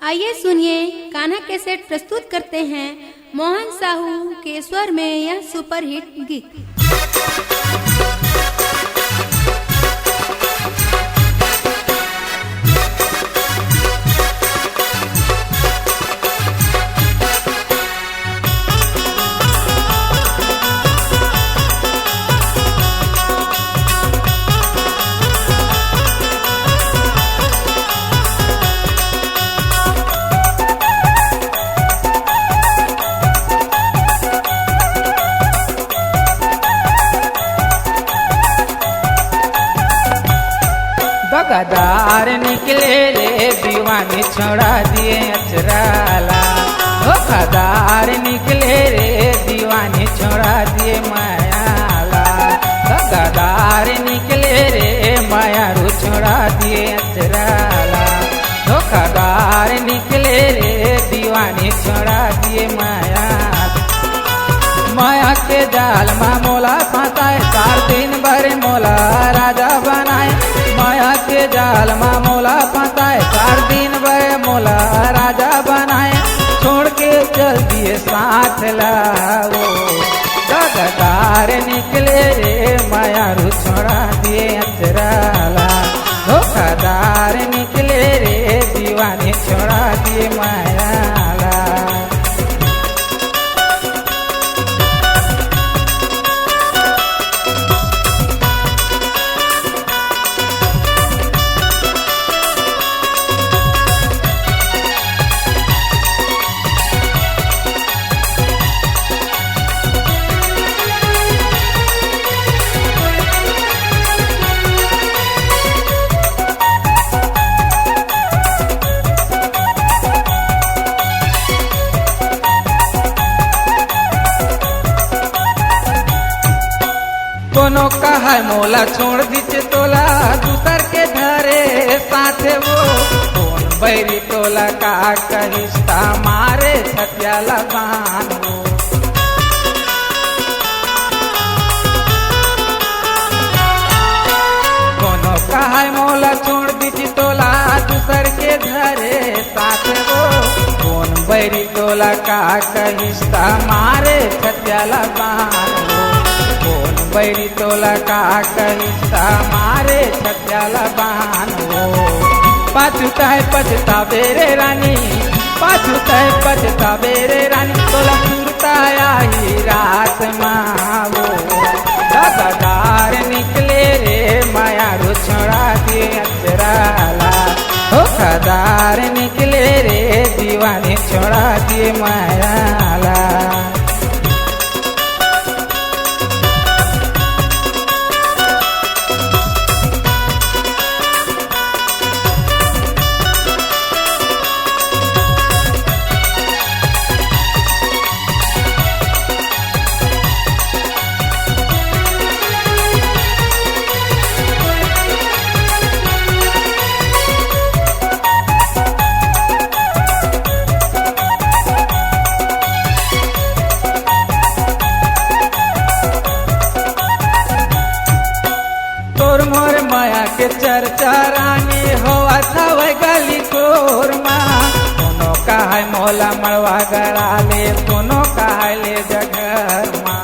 आइए सुनिए कान्हा कैसेट प्रस्तुत करते हैं मोहन साहू के स्वर में यह सुपरहिट गीत। गदार निकले रे दीवानी छोड़ा दिए अचराला। ओ गदार निकले रे दीवानी छोड़ा दिए मायाला। गदार निकले रे मायारू छोड़ा दिए अचराला। ओ गदार निकले रे दीवानी छोड़ा दिए माया। माया के जाल में मोला फंसाए 4 दिन भर मोला राजा बनाए। माया के जाल में मोला फंसाए 4 दिन भर मोला राजा बनाए। छोड़ के चल दिए साथ लाओ। गदार निकले रे मायारू छोड़ा दिए अचराला। धोखादार निकले रे दीवानी छोड़ा दिए मायाला। कोनो कहा मोला छोड़ दीचे तोला दूसर के धरे साथे वो। कौन बैरी तोला का रिश्ता मारे छतिया लगान वो। कोनो कहा मोला छोड़ दीची तोला दूसर के धरे साथे वो। कौन बैरी तोला का रिश्ता मारे छतिया लगान वो। बैरी तोला का कहिस्ता मारे छत्याला बान हो। पाछुता है पछता बेरे रानी। पाछुता है पछता बेरे रानी। तोला सुरता आई रात मावो। गदार निकले रे मायारू छोड़ा दिए अचराला। धोखादार निकले रे दीवानी छोड़ा दिए मायाला। तोर मोर माया के चर्चा रानी होवा था वह गली तोर माँ। कोनो कहा मोला मड़वा गड़ा ले। कोनो कहा ले जगर माँ।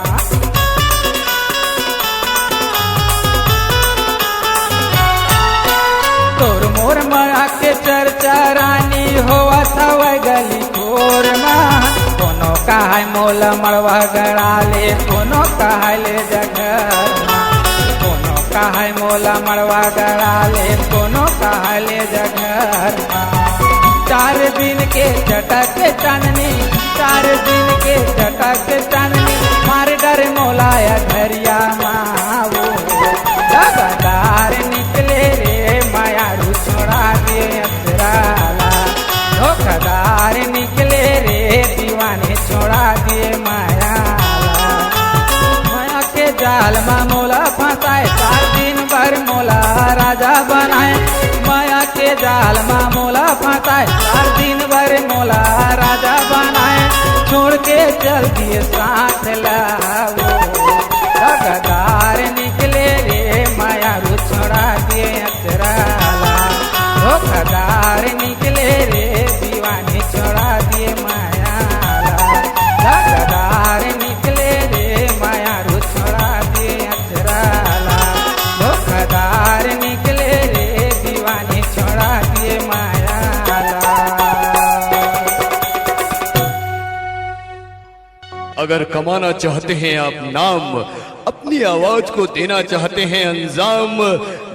तोर मोर माया के चर्चा रानी होवा था वह गली तोर माँ। कोनो कहा मोला मड़वा गड़ा ले। कोनो कहा ले जगर माँ। कहा मोला मड़वा गड़ा ले। कोनो कहा ले जगर। 4 दिन के चटक चाननी। 4 दिन के चटक चाननी। मार डर मोलाया घरिया मावो। गदार निकले रे मायारू छोड़ा दिए अचराला। धोखादार निकले रे दीवानी छोड़ा दिए मायाला। माया के जाल में मोला फंसाए 4 दिन भर मोला राजा बनाए। माया के जाल में मोला फंसाए 4 दिन भर मोला राजा बनाए। छोड़ के चल दिए साथ लाओ। गदार निकले रे मायारू छोड़ा दिए अचराला। धोखादार निकले रे दीवानी। अगर कमाना चाहते हैं आप नाम, अपनी आवाज को देना चाहते हैं अंजाम,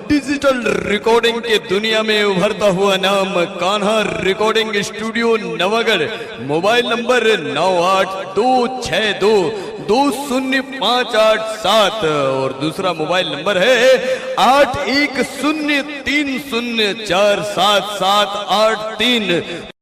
डिजिटल रिकॉर्डिंग के दुनिया में उभरता हुआ नाम Kanha recording studio Navagarh. Mobile number 9826220587 और दूसरा मोबाइल नंबर है 8103047783।